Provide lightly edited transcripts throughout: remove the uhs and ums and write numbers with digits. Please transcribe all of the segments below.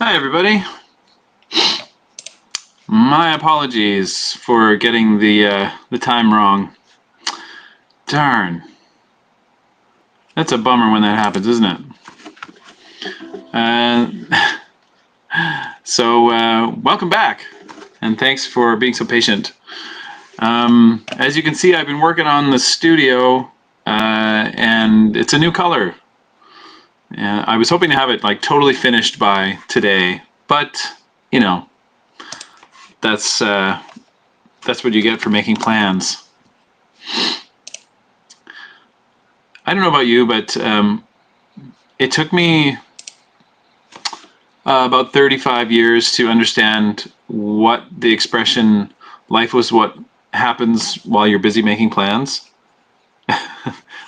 Hi everybody. My apologies for getting the time wrong. Darn. That's a bummer when that happens, isn't it? Welcome back, and thanks for being so patient. As you can see, I've been working on the studio, and it's a new color. I was hoping to have it like totally finished by today, but you know, that's what you get for making plans. I don't know about you, but it took me about 35 years to understand what the expression "life was what happens while you're busy making plans."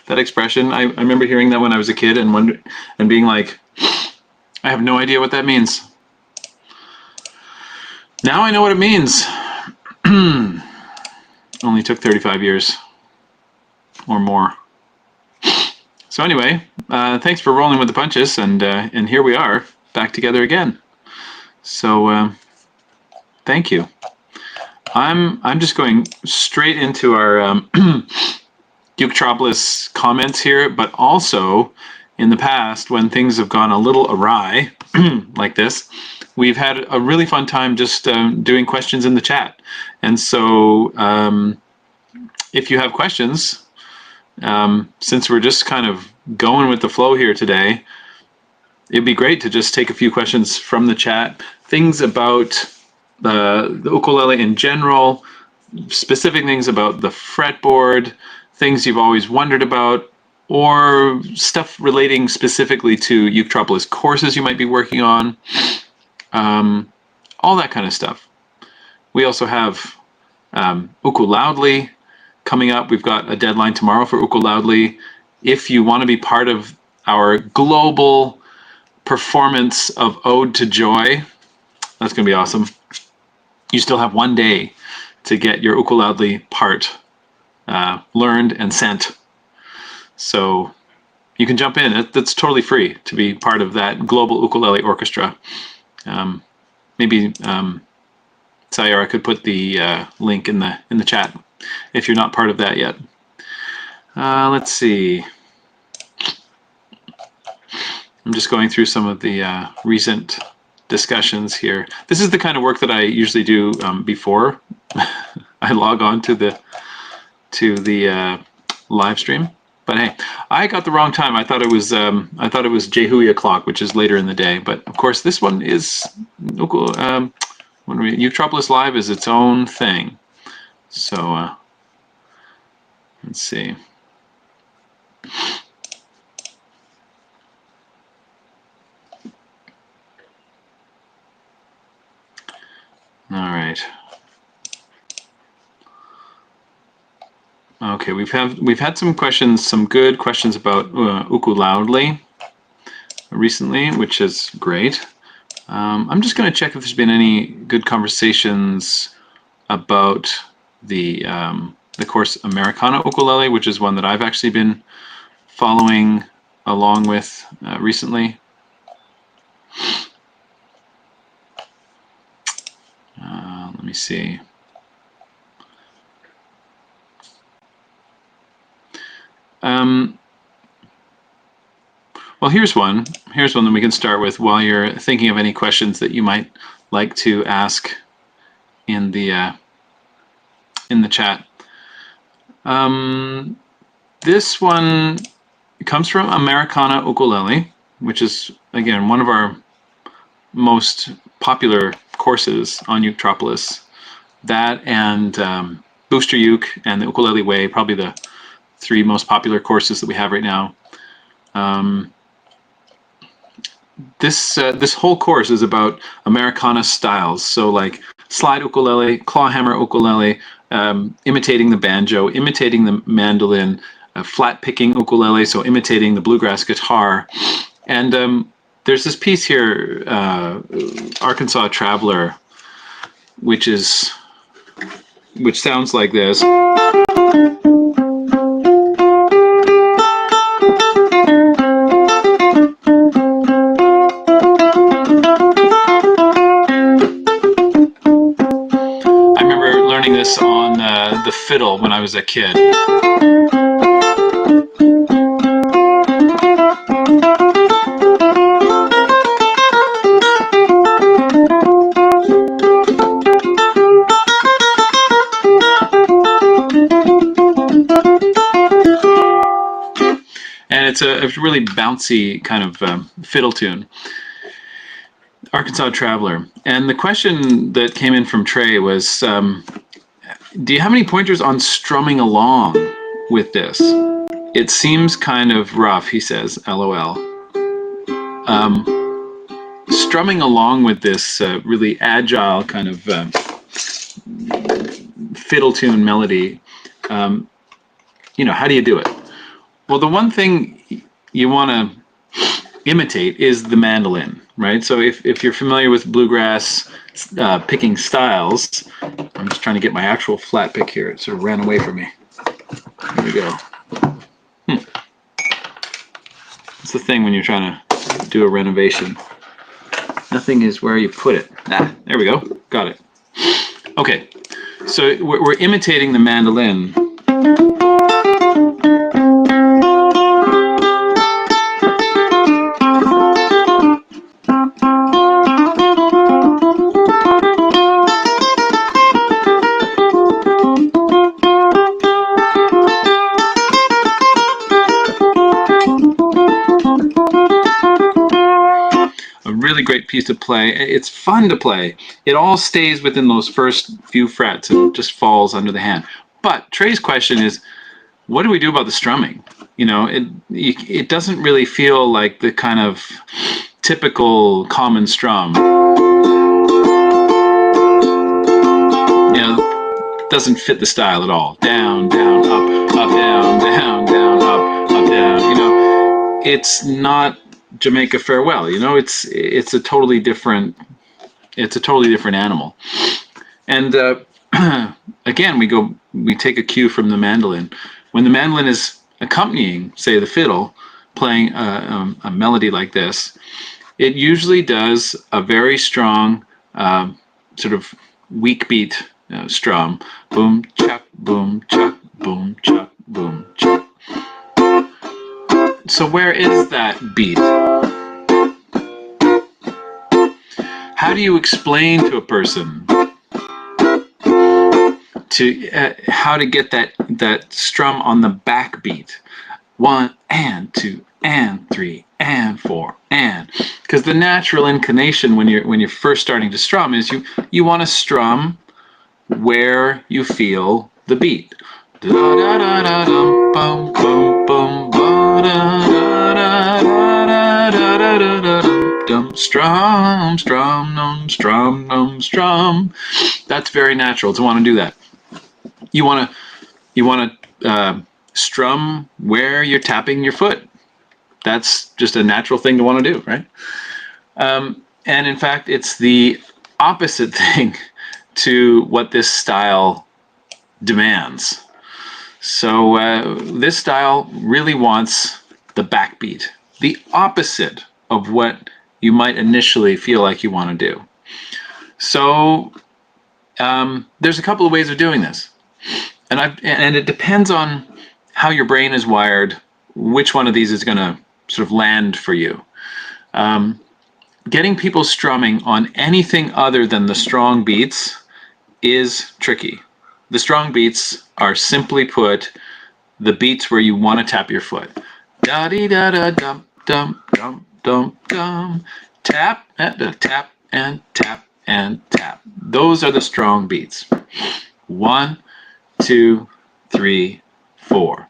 That expression, I remember hearing that when I was a kid and being like, I have no idea what that means. Now I know what it means. Only took 35 years or more. So anyway, thanks for rolling with the punches, and here we are, back together again. So thank you. I'm just going straight into our Uketropolis comments here, but also in the past when things have gone a little awry like this, we've had a really fun time just doing questions in the chat. And so if you have questions, since we're just kind of going with the flow here today, it'd be great to just take a few questions from the chat, things about the ukulele in general, specific things about the fretboard, things you've always wondered about, or stuff relating specifically to Uketropolis courses you might be working on, all that kind of stuff. We also have Uku-Loudly coming up. We've got a deadline tomorrow for Uku-Loudly. If you want to be part of our global performance of Ode to Joy, that's going to be awesome. You still have 1 day to get your Uku-Loudly part learned and sent. So you can jump in. That's totally free to be part of that global ukulele orchestra. Maybe Sayara could put the link in the chat if you're not part of that yet. Let's see. I'm just going through some of the recent discussions here. This is the kind of work that I usually do before I log on to the live stream. But hey, I got the wrong time. I thought it was Jehui o'clock, which is later in the day. But of course, this one is Uketropolis Live is its own thing. So let's see. All right. Okay, we've had some questions, some good questions about Uku-Loudly recently, which is great. I'm just going to check if there's been any good conversations about the course Americana Ukulele, which is one that I've actually been following along with recently. Let me see. Well, here's one that we can start with while you're thinking of any questions that you might like to ask in the chat. This one comes from Americana Ukulele, which is, again, one of our most popular courses on Uketropolis. That and Booster Uke and the Ukulele Way, probably the 3 most popular courses that we have right now. This whole course is about Americana styles. So like slide ukulele, clawhammer ukulele, imitating the banjo, imitating the mandolin, flat picking ukulele, so imitating the bluegrass guitar. And there's this piece here, Arkansas Traveler, which sounds like this. fiddle when I was a kid. And it's a really bouncy kind of fiddle tune. Arkansas Traveler. And the question that came in from Trey was, do you have any pointers on strumming along with this? It seems kind of rough, he says, LOL. Strumming along with this really agile kind of fiddle tune melody, you know, how do you do it? Well, the one thing you want to imitate is the mandolin, right? So if you're familiar with bluegrass picking styles, I'm just trying to get my actual flat pick here. It sort of ran away from me. Here we go. It's the thing when you're trying to do a renovation. Nothing is where you put it. Ah, there we go. Got it. Okay, so we're imitating the mandolin. Really great piece to play. It's fun to play. It all stays within those first few frets and just falls under the hand. But Trey's question is, what do we do about the strumming? You know, it doesn't really feel like the kind of typical common strum. You know, doesn't fit the style at all. Down, down, up, up, down, down, down, up, up, down. You know, it's not Jamaica Farewell, you know, it's a totally different animal. And again, we take a cue from the mandolin. When the mandolin is accompanying, say, the fiddle, playing a melody like this, it usually does a very strong sort of weak beat strum. Boom, chuck, boom, chuck, boom, chuck, boom, chuck. So where is that beat? How do you explain to a person how to get that strum on the backbeat? 1 and 2 and 3 and 4 and, because the natural inclination when you're first starting to strum is you want to strum where you feel the beat. Da da da da dum bum bum bum ba da da da da da da da dum strum strum num strum num strum. That's very natural to want to do that. You want to strum where you're tapping your foot. That's just a natural thing to want to do, right? And in fact, it's the opposite thing to what this style demands. So this style really wants the backbeat, the opposite of what you might initially feel like you want to do. So there's a couple of ways of doing this, and it depends on how your brain is wired, which one of these is going to sort of land for you. Getting people strumming on anything other than the strong beats is tricky. The strong beats are, simply put, the beats where you want to tap your foot. Da dee da da dum dum dum dum dum. Tap and tap and tap and tap. Those are the strong beats. 1, 2, 3, 4.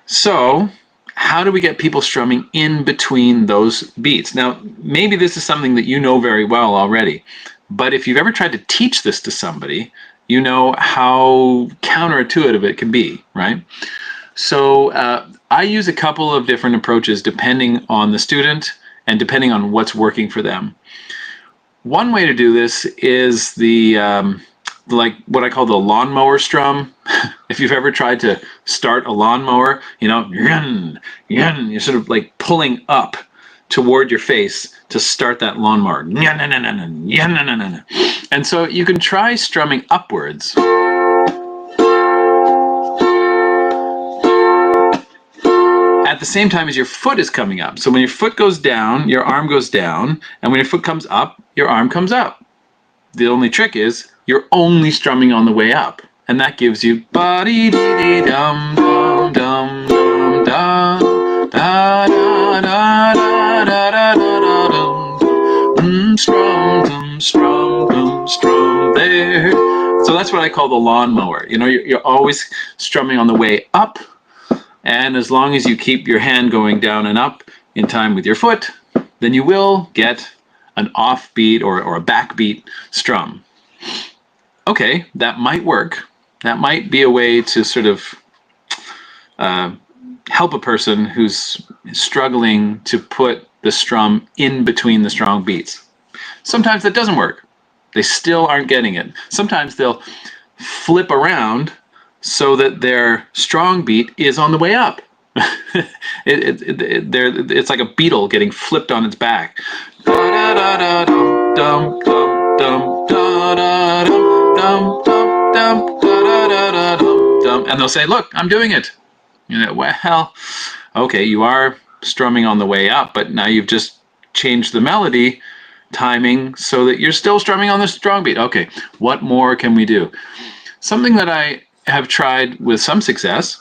So how do we get people strumming in between those beats? Now, maybe this is something that you know very well already, but if you've ever tried to teach this to somebody, you know how counterintuitive it can be, right? So I use a couple of different approaches depending on the student and depending on what's working for them. One way to do this is like what I call the lawnmower strum. If you've ever tried to start a lawnmower, you know, you're sort of like pulling up toward your face to start that lawnmower. And so you can try strumming upwards. the same time as your foot is coming up. So when your foot goes down, your arm goes down, and when your foot comes up, your arm comes up. The only trick is you're only strumming on the way up, and that gives you ba-dee-dee-dee-dum dum dum dum da da da da da da da dum strum there. So that's what I call the lawnmower. You know, you're always strumming on the way up, and as long as you keep your hand going down and up in time with your foot, then you will get an offbeat or a backbeat strum. Okay, that might work. That might be a way to sort of help a person who's struggling to put the strum in between the strong beats. Sometimes that doesn't work. They still aren't getting it. Sometimes they'll flip around so that their strong beat is on the way up. It's like a beetle getting flipped on its back. And they'll say, look, I'm doing it. You know, well, okay, you are strumming on the way up, but now you've just changed the melody timing so that you're still strumming on the strong beat. Okay, what more can we do? Something that I have tried with some success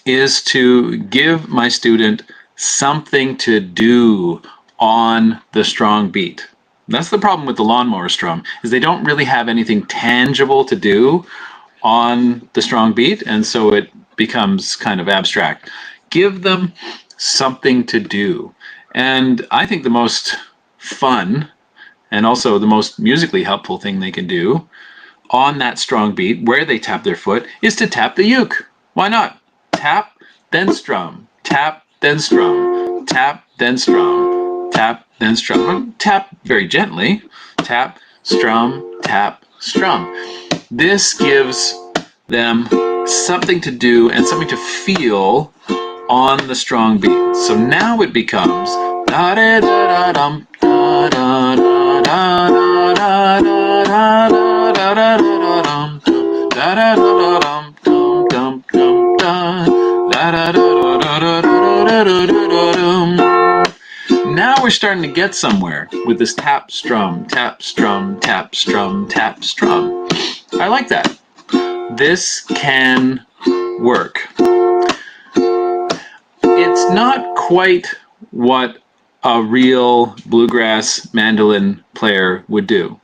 is to give my student something to do on the strong beat. That's the problem with the lawnmower strum, is they don't really have anything tangible to do on the strong beat, and so it becomes kind of abstract. Give them something to do. And I think the most fun and also the most musically helpful thing they can do on that strong beat where they tap their foot is to tap the uke. Why not? Tap, then strum. Tap, then strum. Tap, then strum. Tap, then strum. Tap very gently. Tap, strum, tap, strum. This gives them something to do and something to feel on the strong beat. So now it becomes da da da dum da da da da da da da da dum da da da dum dum dum dum da da da da dum. Now we're starting to get somewhere with this tap strum, tap strum, tap strum, tap strum. I like that. This can work. It's not quite what a real bluegrass mandolin player would do.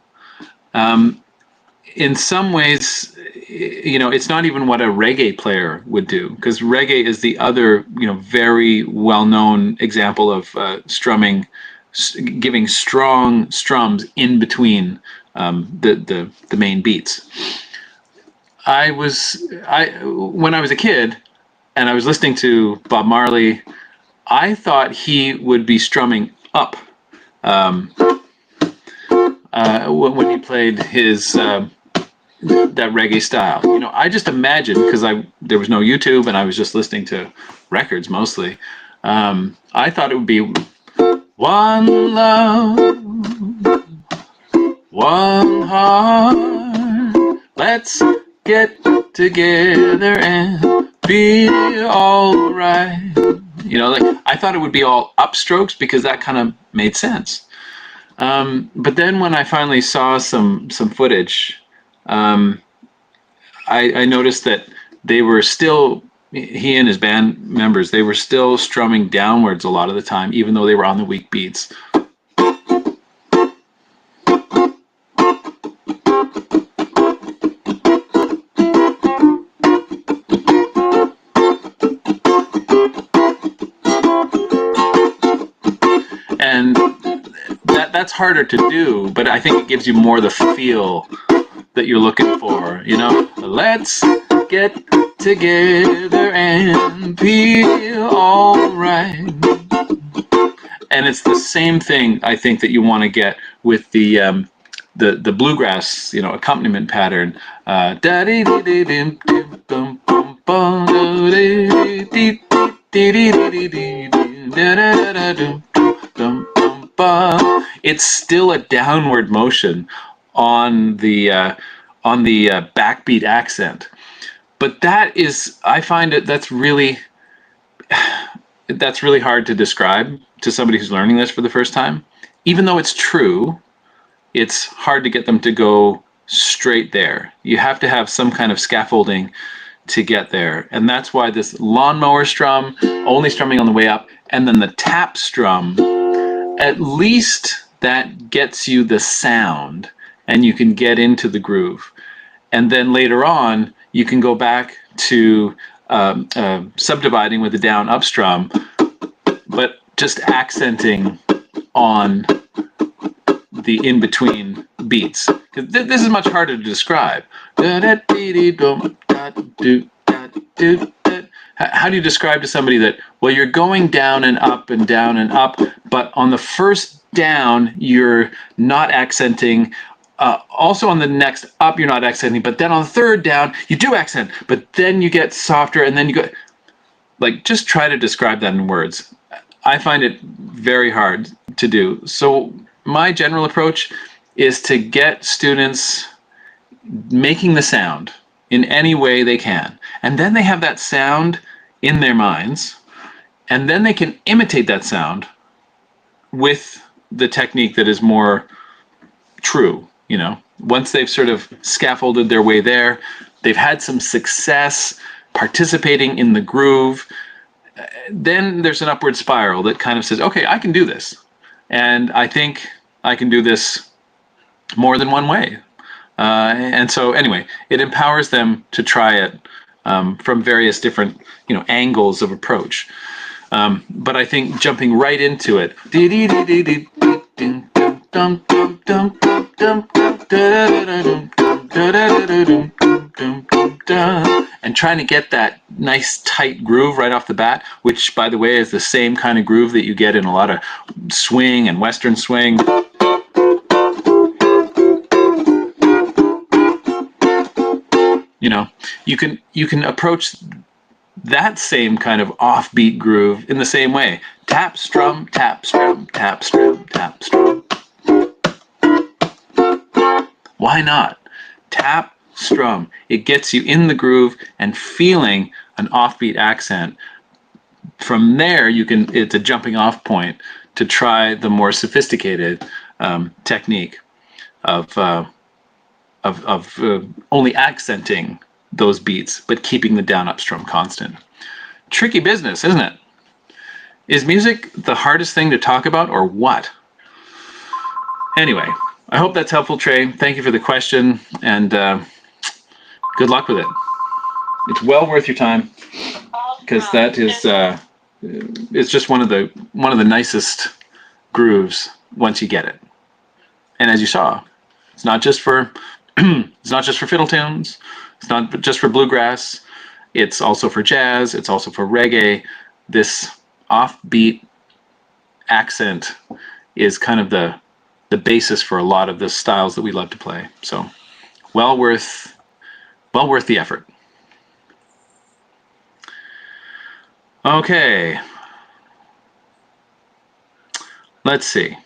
In some ways, you know, it's not even what a reggae player would do, because reggae is the other, you know, very well-known example of strumming, giving strong strums in between the main beats. When I was a kid and I was listening to Bob Marley, I thought he would be strumming up when he played his that reggae style. You know, I just imagined, because there was no YouTube and I was just listening to records mostly. I thought it would be one love, one heart. Let's get together and be all right. You know, like, I thought it would be all upstrokes because that kind of made sense. But then when I finally saw some footage, I noticed that they were still, he and his band members, they were still strumming downwards a lot of the time, even though they were on the weak beats. And that's harder to do, but I think it gives you more the feel that you're looking for, you know? Let's get together and be all right. And it's the same thing, I think, that you want to get with the bluegrass, you know, accompaniment pattern. It's still a downward motion on the backbeat accent, but that is, I find it, that's really, that's really hard to describe to somebody who's learning this for the first time. Even though it's true, it's hard to get them to go straight there. You have to have some kind of scaffolding to get there. And that's why this lawnmower strum, only strumming on the way up, and then the tap strum, at least that gets you the sound and you can get into the groove. And then later on, you can go back to subdividing with the down up strum, but just accenting on the in-between beats. This is much harder to describe. How do you describe to somebody that, well, you're going down and up and down and up, but on the first down, you're not accenting. Also on the next up, you're not accenting, but then on the third down, you do accent, but then you get softer, and then you go, like, just try to describe that in words. I find it very hard to do. So my general approach is to get students making the sound in any way they can. And then they have that sound in their minds, and then they can imitate that sound with the technique that is more true. You know, once they've sort of scaffolded their way there, they've had some success participating in the groove, then there's an upward spiral that kind of says, okay, I can do this. And I think I can do this more than one way. And so anyway, it empowers them to try it from various different, angles of approach. But I think jumping right into it, and trying to get that nice tight groove right off the bat, which, by the way, is the same kind of groove that you get in a lot of swing and Western swing. You can approach that same kind of offbeat groove in the same way. Tap, strum, tap, strum, tap, strum, tap, strum. Why not? Tap, strum. It gets you in the groove and feeling an offbeat accent. From there, it's a jumping off point to try the more sophisticated technique of only accenting those beats, but keeping the down up strum constant. Tricky business, isn't it? Is music the hardest thing to talk about, or what? Anyway, I hope that's helpful, Trey. Thank you for the question, and good luck with it. It's well worth your time, because that is it's just one of the nicest grooves once you get it. And as you saw, it's not just for fiddle tunes. It's not just for bluegrass. It's also for jazz. It's also for reggae. This offbeat accent is kind of the basis for a lot of the styles that we love to play. So, well worth the effort. Okay. Let's see.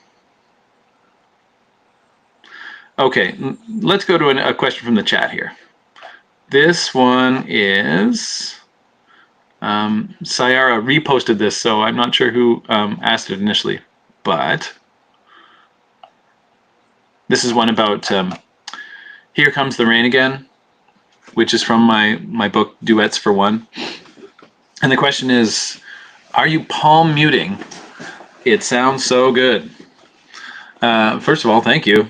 Okay, let's go to a question from the chat here. This one is, Sayara reposted this, so I'm not sure who asked it initially, but this is one about Here Comes the Rain Again, which is from my book, Duets for One. And the question is, are you palm muting? It sounds so good. First of all, thank you.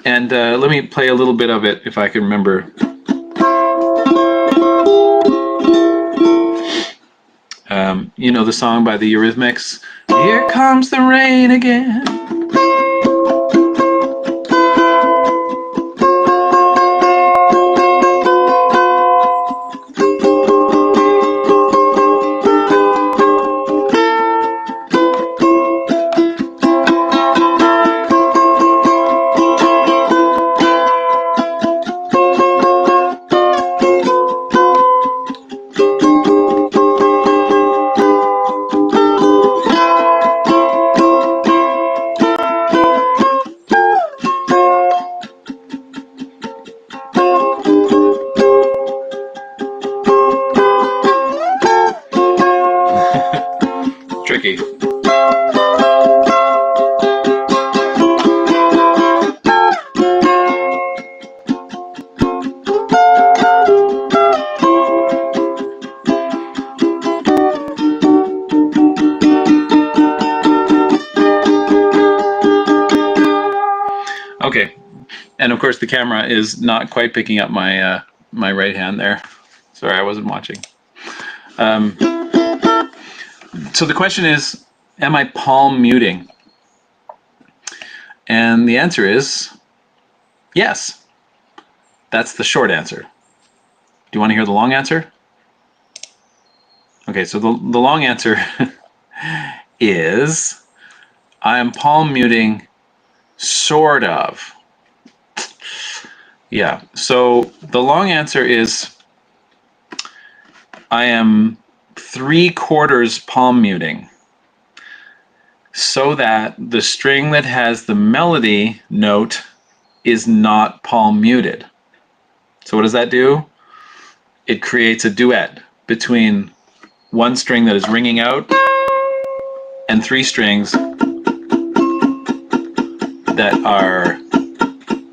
And let me play a little bit of it if I can remember. You know the song by the Eurythmics? Here comes the rain again. Tricky. Okay, and of course the camera is not quite picking up my my right hand there. Sorry, I wasn't watching. So the question is, am I palm muting? And the answer is yes. That's the short answer. Do you want to hear the long answer? Okay, so the long answer is I am palm muting sort of. Yeah, so the long answer is I am 3/4 palm muting so that the string that has the melody note is not palm muted. So what does that do? It creates a duet between one string that is ringing out and 3 strings that are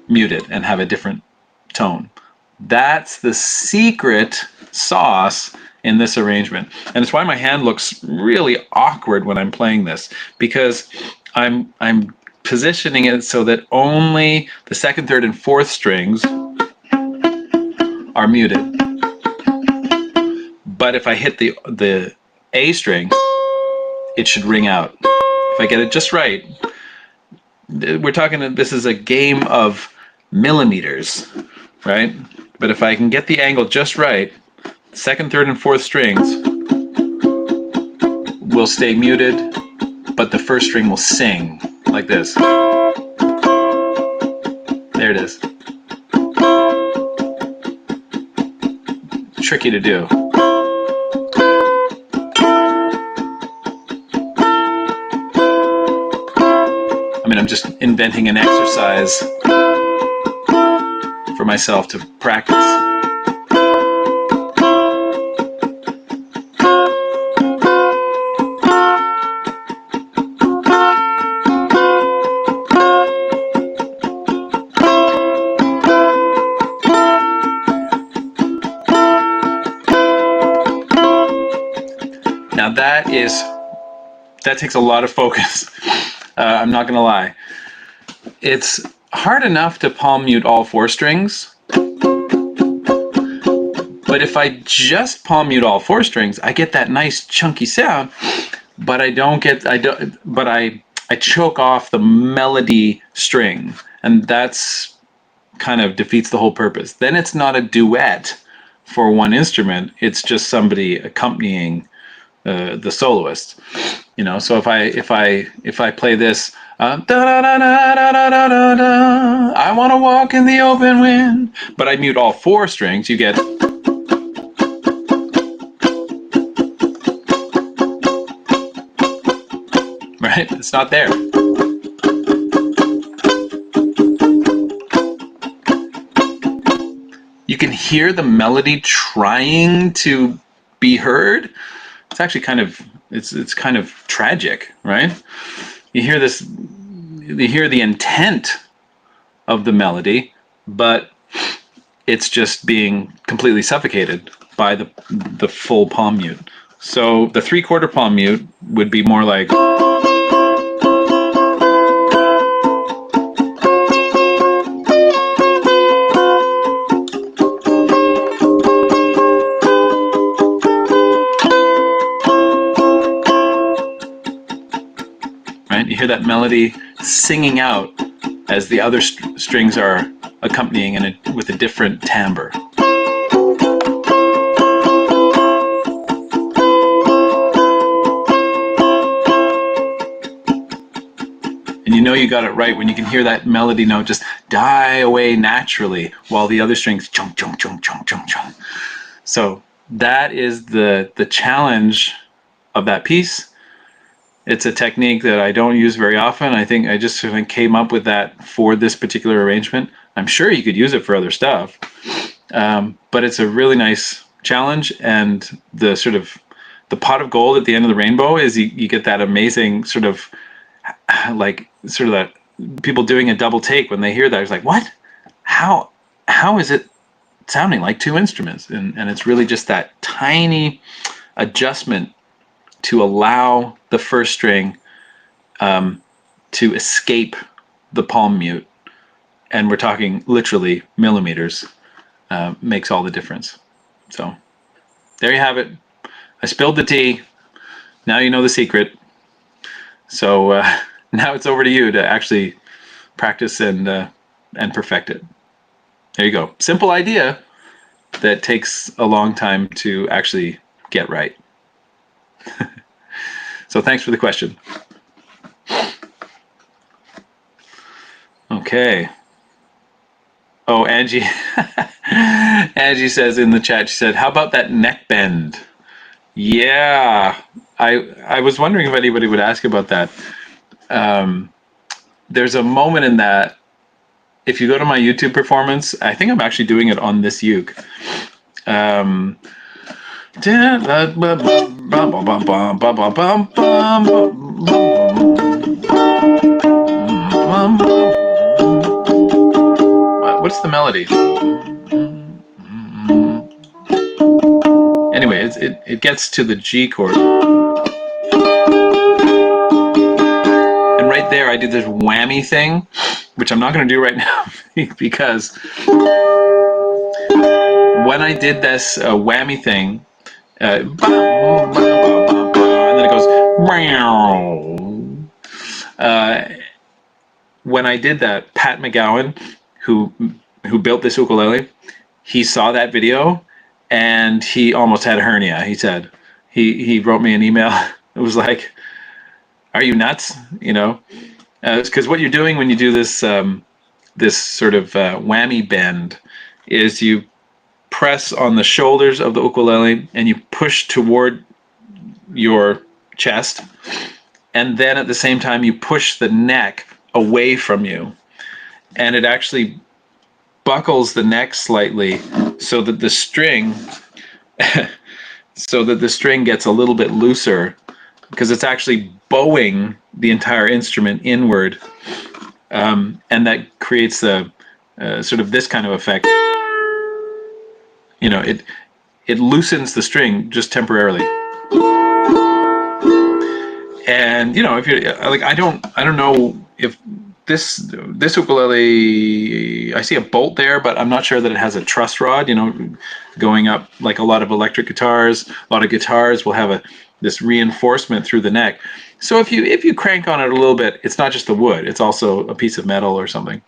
muted and have a different tone. That's the secret sauce in this arrangement. And it's why my hand looks really awkward when I'm playing this, because I'm positioning it so that only the second, third, and fourth strings are muted. But if I hit the A string, it should ring out. If I get it just right, we're talking that this is a game of millimeters, right? But if I can get the angle just right, second, third, and fourth strings will stay muted, but the first string will sing like this. There it is. Tricky to do. I mean, I'm just inventing an exercise for myself to practice. Now that takes a lot of focus. I'm not gonna lie. It's hard enough to palm mute all 4 strings, but if I just palm mute all 4 strings, I get that nice chunky sound, but I choke off the melody string, and that's kind of defeats the whole purpose. Then it's not a duet for one instrument, it's just somebody accompanying the soloist. You know, so if I play this, I want to walk in the open wind, but I mute all 4 strings, you get right? It's not there. You can hear the melody trying to be heard. It's actually kind of it's kind of tragic, right? You hear this, you hear the intent of the melody, but it's just being completely suffocated by the full palm mute. So the 3/4 palm mute would be more like, right? You hear that melody singing out as the other strings are accompanying with a different timbre. And you know you got it right when you can hear that melody note just die away naturally while the other strings chung chung chung chung chung chung. So that is the challenge of that piece. It's a technique that I don't use very often. I think I just sort of came up with that for this particular arrangement. I'm sure you could use it for other stuff, but it's a really nice challenge, and the sort of the pot of gold at the end of the rainbow is you get that amazing sort of that people doing a double take when they hear that. It's like, what? How is it sounding like two instruments? And it's really just that tiny adjustment to allow the first string to escape the palm mute. And we're talking literally millimeters, makes all the difference. So there you have it. I spilled the tea. Now you know the secret. So now it's over to you to actually practice and perfect it. There you go. Simple idea that takes a long time to actually get right. So thanks for the question. Okay. Oh, Angie. Angie says in the chat, she said, how about that neck bend? Yeah, I was wondering if anybody would ask about that. There's a moment in that, if you go to my YouTube performance, I think I'm actually doing it on this uke. What's the melody? Anyway, it gets to the G chord. And right there, I did this whammy thing, which I'm not going to do right now because when I did this whammy thing, and then it goes, when I did that, Pat McGowan, who built this ukulele, he saw that video and he almost had a hernia. He said, he wrote me an email. It was like, are you nuts? You know, because what you're doing when you do this this sort of whammy bend is you press on the shoulders of the ukulele and you push toward your chest, and then at the same time you push the neck away from you, and it actually buckles the neck slightly so that the string gets a little bit looser, because it's actually bowing the entire instrument inward, and that creates the sort of this kind of effect. You know, it loosens the string just temporarily. And you know, if you're like, I don't know if this ukulele, I see a bolt there, but I'm not sure that it has a truss rod, you know, going up like a lot of electric guitars. A lot of guitars will have this reinforcement through the neck. So if you crank on it a little bit, it's not just the wood, it's also a piece of metal or something.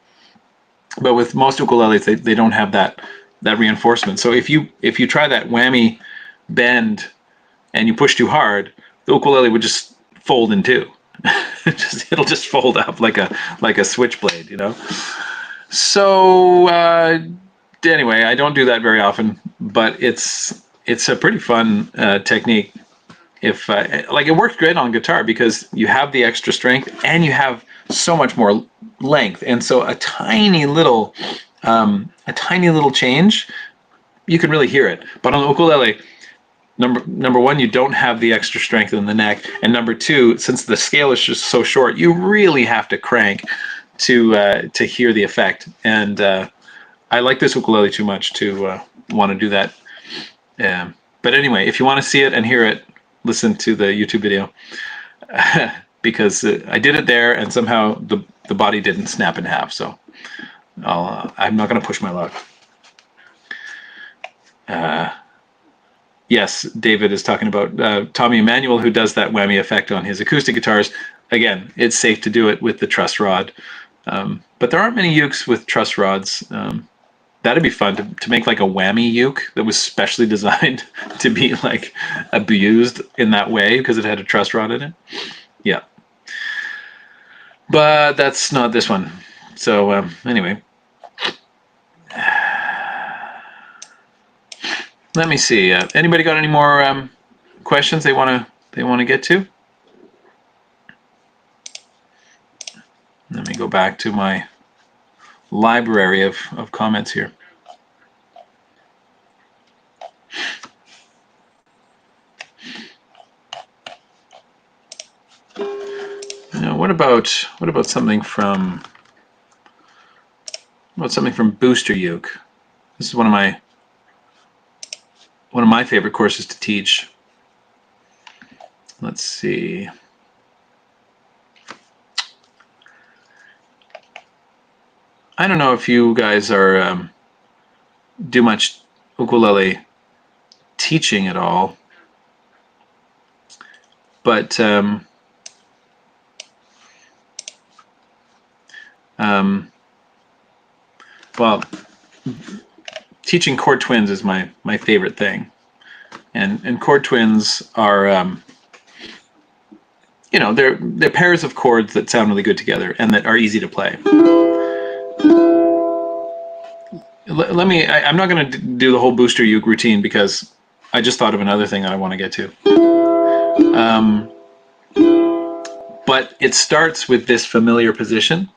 But with most ukuleles, they don't have that reinforcement. So if you try that whammy bend and you push too hard, the ukulele would just fold in two. It'll just fold up like a switchblade, you know. So anyway, I don't do that very often, but it's a pretty fun technique. If like, it works great on guitar because you have the extra strength and you have so much more length, and so a tiny little change, you can really hear it. But on the ukulele, number one, you don't have the extra strength in the neck, and number two, since the scale is just so short, you really have to crank to hear the effect. And I like this ukulele too much to want to do that. But anyway, if you want to see it and hear it, listen to the YouTube video, because I did it there and somehow the body didn't snap in half. So I'm not going to push my luck. Yes, David is talking about Tommy Emmanuel, who does that whammy effect on his acoustic guitars. Again, it's safe to do it with the truss rod, but there aren't many ukes with truss rods. That'd be fun to make like a whammy uke that was specially designed to be like abused in that way because it had a truss rod in it. Yeah, but that's not this one. So anyway, let me see. Anybody got any more questions they want to get to? Let me go back to my library of comments here. What about something from Booster Uke? This is one of my favorite courses to teach. Let's see. I don't know if you guys are do much ukulele teaching at all, but well, teaching chord twins is my favorite thing, and chord twins are you know, they're pairs of chords that sound really good together and that are easy to play. Let me. I'm not going to do the whole Booster Uke routine because I just thought of another thing that I want to get to. But it starts with this familiar position,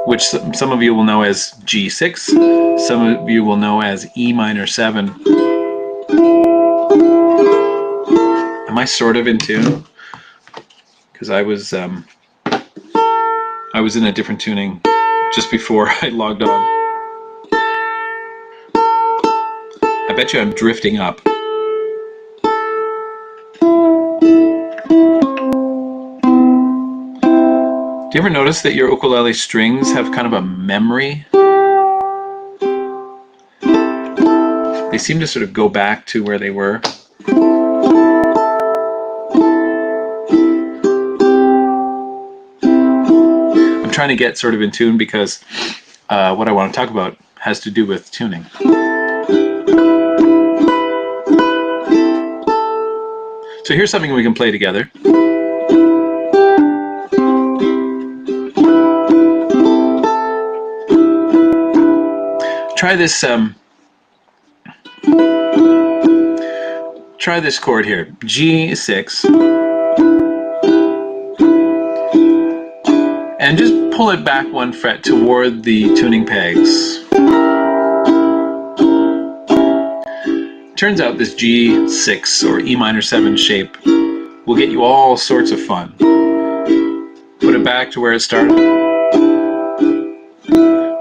which some of you will know as G6, some of you will know as E minor 7. Am I sort of in tune? Because I was in a different tuning just before I logged on. I bet you I'm drifting up. Do you ever notice that your ukulele strings have kind of a memory? They seem to sort of go back to where they were. I'm trying to get sort of in tune because what I want to talk about has to do with tuning. So here's something we can play together. Try this chord here, G6, and just pull it back 1 fret toward the tuning pegs. Turns out this G6 or E minor 7 shape will get you all sorts of fun. Put it back to where it started.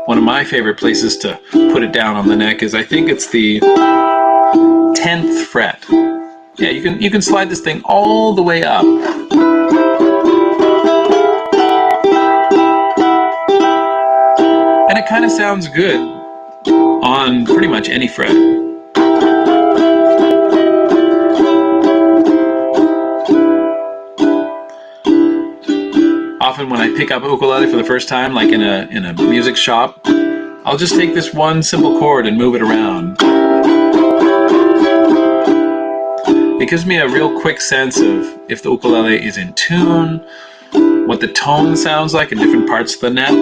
One of my favorite places to put it down on the neck is, I think it's the 10th fret. Yeah, you can slide this thing all the way up. And it kind of sounds good on pretty much any fret. Often when I pick up a ukulele for the first time, like in a music shop, I'll just take this one simple chord and move it around. It gives me a real quick sense of if the ukulele is in tune, what the tone sounds like in different parts of the neck.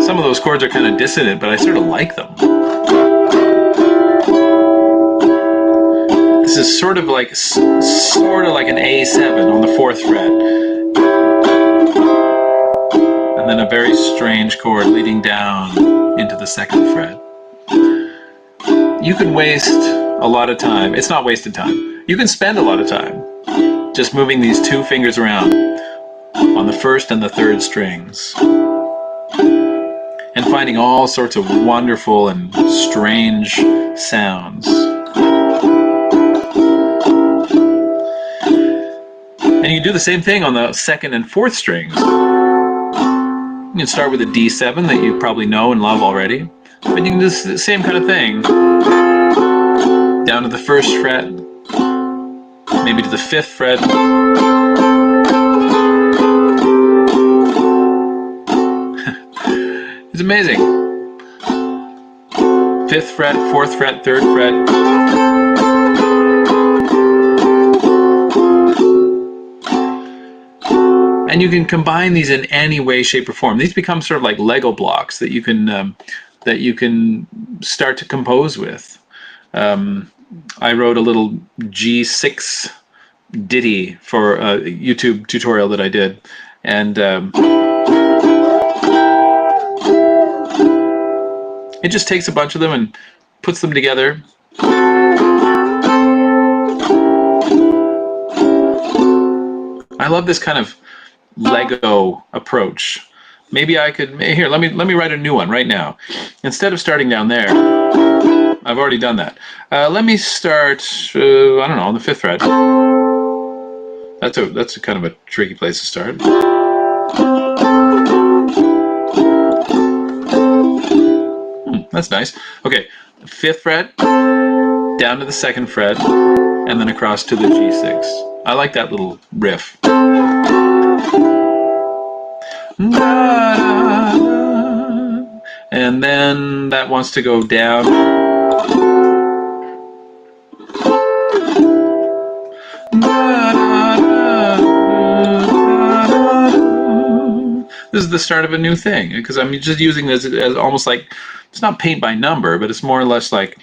Some of those chords are kind of dissonant, but I sort of like them. This is sort of like an A7 on the 4th fret. And then a very strange chord leading down into the 2nd fret. You can waste a lot of time. It's not wasted time. You can spend a lot of time just moving these 2 fingers around on the 1st and the 3rd strings. And finding all sorts of wonderful and strange sounds. And you can do the same thing on the 2nd and 4th strings. You can start with a D7 that you probably know and love already, but you can do the same kind of thing. Down to the 1st fret, maybe to the 5th fret. It's amazing. 5th fret, 4th fret, 3rd fret. And you can combine these in any way, shape, or form. These become sort of like Lego blocks that you can start to compose with. I wrote a little G6 ditty for a YouTube tutorial that I did, and It just takes a bunch of them and puts them together. I love this kind of Lego approach. Maybe I could, here, let me write a new one right now. Instead of starting down there, I've already done that. Let me start, I don't know, on the 5th fret. That's a kind of a tricky place to start. That's nice. Okay, 5th fret, down to the 2nd fret, and then across to the G6. I like that little riff. And then that wants to go down. This is the start of a new thing, because I'm just using this as almost like, it's not paint by number, but it's more or less like,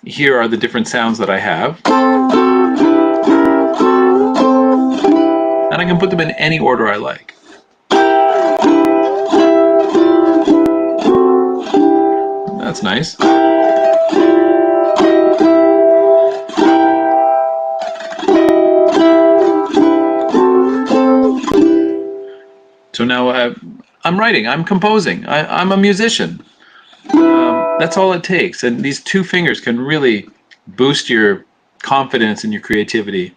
here are the different sounds that I have. And I can put them in any order I like. That's nice. So now I'm writing, I'm composing, I'm a musician. That's all it takes. And these 2 fingers can really boost your confidence and your creativity.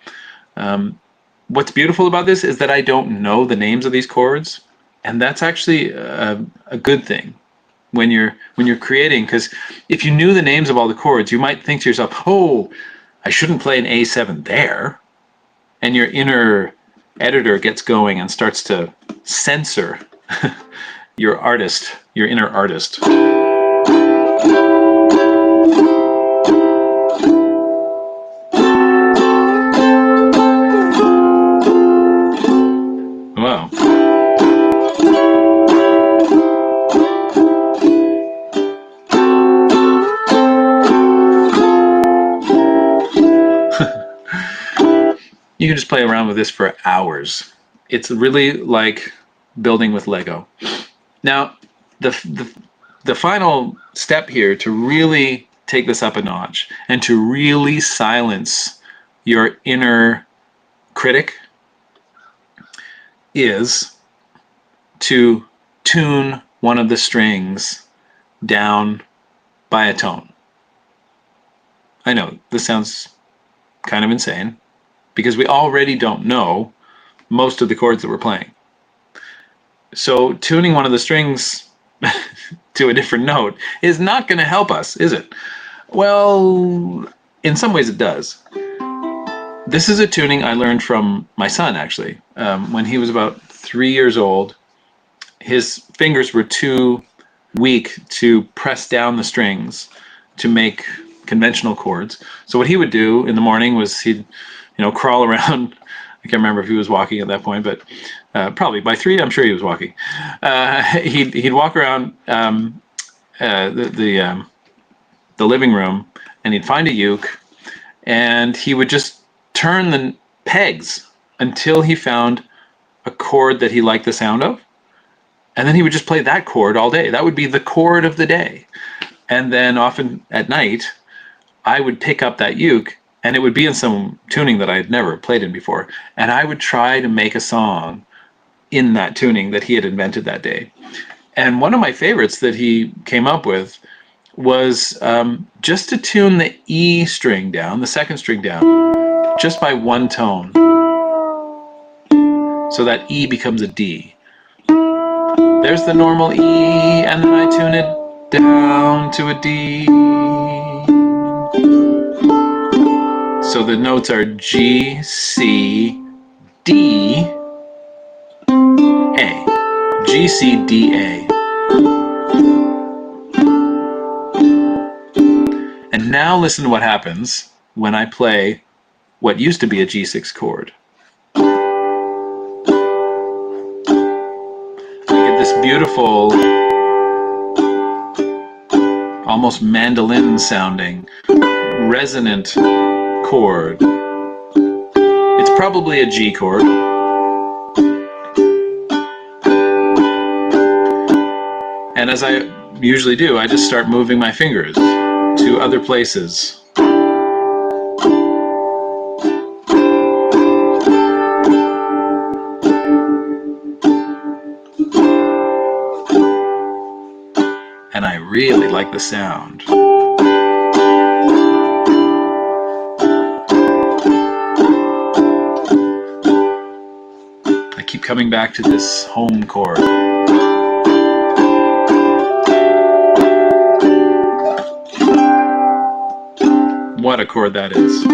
What's beautiful about this is that I don't know the names of these chords. And that's actually a good thing when you're creating, because if you knew the names of all the chords, you might think to yourself, oh, I shouldn't play an A7 there. And your inner editor gets going and starts to censor your artist, your inner artist. Wow. You can just play around with this for hours. It's really like building with Lego. Now, the final step here to really take this up a notch and to really silence your inner critic is to tune one of the strings down by a tone. I know this sounds kind of insane, because we already don't know most of the chords that we're playing. So tuning one of the strings to a different note is not going to help us, is it? Well, in some ways it does. This is a tuning I learned from my son, actually. When he was about 3 years old, his fingers were too weak to press down the strings to make conventional chords. So what he would do in the morning was he'd crawl around. I can't remember if he was walking at that point, but probably by 3, I'm sure he was walking. He'd walk around the living room, and he'd find a uke, and he would just turn the pegs until he found a chord that he liked the sound of, and then he would just play that chord all day. That would be the chord of the day. And then often at night, I would pick up that uke, and it would be in some tuning that I had never played in before. And I would try to make a song in that tuning that he had invented that day. And one of my favorites that he came up with was just to tune the E string down, the 2nd string down, just by 1 tone. So that E becomes a D. There's the normal E, and then I tune it down to a D. So the notes are G, C, D, A. G, C, D, A. And now listen to what happens when I play what used to be a G6 chord. I get this beautiful, almost mandolin sounding, resonant chord. It's probably a G chord. And as I usually do, I just start moving my fingers to other places. And I really like the sound. I keep coming back to this home chord. What a chord that is.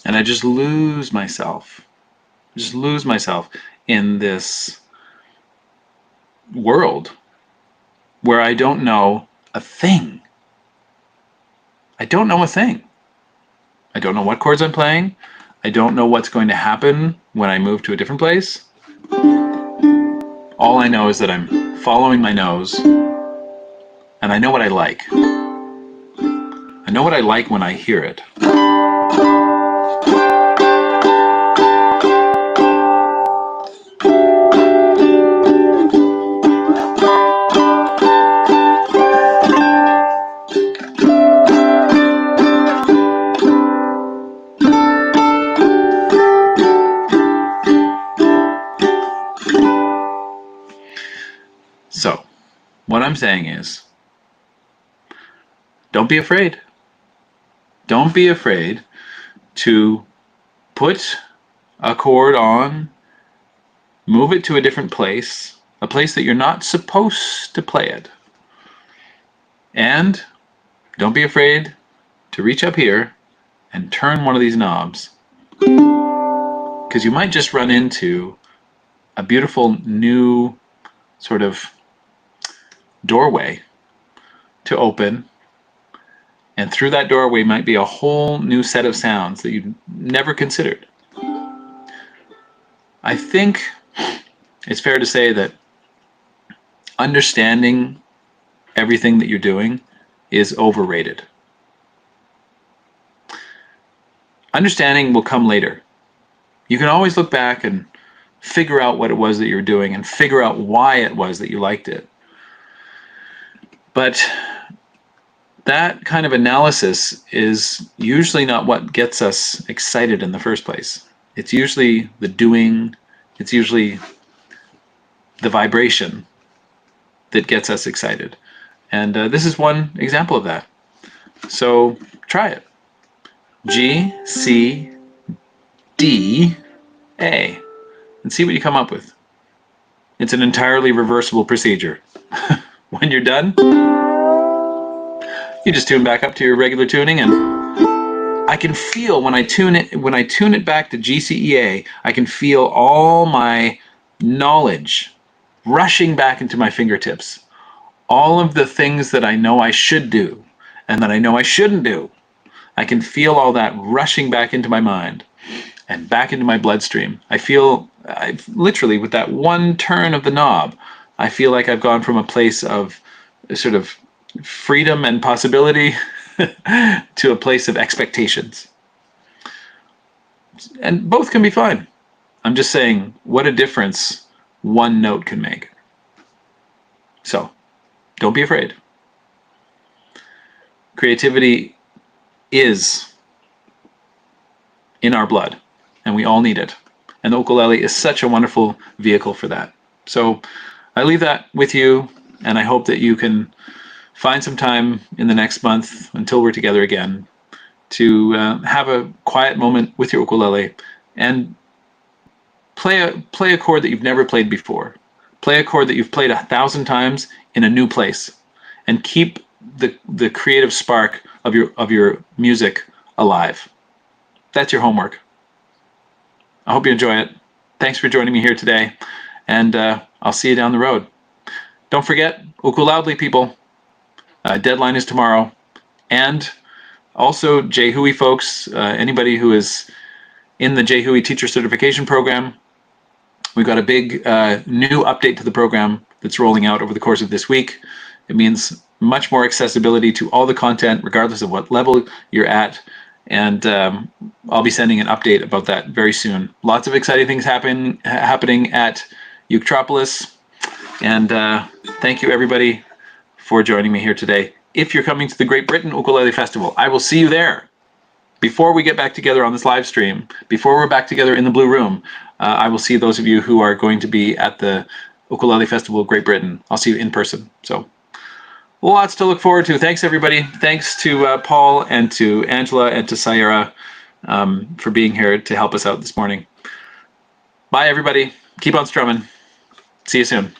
And I just lose myself. In this world where I don't know a thing. I don't know a thing. I don't know what chords I'm playing. I don't know what's going to happen when I move to a different place. All I know is that I'm following my nose, and I know what I like. I know what I like when I hear it. So, what I'm saying is, don't be afraid. Don't be afraid to put a chord on, move it to a different place, a place that you're not supposed to play it. And don't be afraid to reach up here and turn one of these knobs, because you might just run into a beautiful new sort of doorway to open, and through that doorway might be a whole new set of sounds that you've never considered. I think it's fair to say that understanding everything that you're doing is overrated. Understanding will come later. You can always look back and figure out what it was that you were doing and figure out why it was that you liked it. But that kind of analysis is usually not what gets us excited in the first place. It's usually the doing, it's usually the vibration that gets us excited. And this is one example of that. So try it. G, C, D, A, and see what you come up with. It's an entirely reversible procedure. When you're done, you just tune back up to your regular tuning, and I can feel when I tune it back to GCEA, I can feel all my knowledge rushing back into my fingertips. All of the things that I know I should do and that I know I shouldn't do. I can feel all that rushing back into my mind and back into my bloodstream. I literally, with that one turn of the knob, I feel like I've gone from a place of sort of freedom and possibility to a place of expectations. And both can be fine. I'm just saying what a difference one note can make. So, don't be afraid. Creativity is in our blood, and we all need it. And the ukulele is such a wonderful vehicle for that. So I leave that with you, and I hope that you can find some time in the next month until we're together again to have a quiet moment with your ukulele and play a chord that you've never played before. Play a chord that you've played 1,000 times in a new place, and keep the creative spark of your music alive. That's your homework. I hope you enjoy it. Thanks for joining me here today, and I'll see you down the road. Don't forget, uku loudly, people. Deadline is tomorrow. And also, JHUI folks, anybody who is in the JHUI Teacher Certification Program, we've got a big new update to the program that's rolling out over the course of this week. It means much more accessibility to all the content, regardless of what level you're at. And I'll be sending an update about that very soon. Lots of exciting things happening at Uketropolis. And thank you, everybody, for joining me here today. If you're coming to the Great Britain Ukulele Festival, I will see you there. Before we get back together on this live stream, before we're back together in the Blue Room, I will see those of you who are going to be at the Ukulele Festival of Great Britain. I'll see you in person. So lots to look forward to. Thanks, everybody. Thanks to Paul and to Angela and to Sayara for being here to help us out this morning. Bye, everybody. Keep on strumming. See you soon.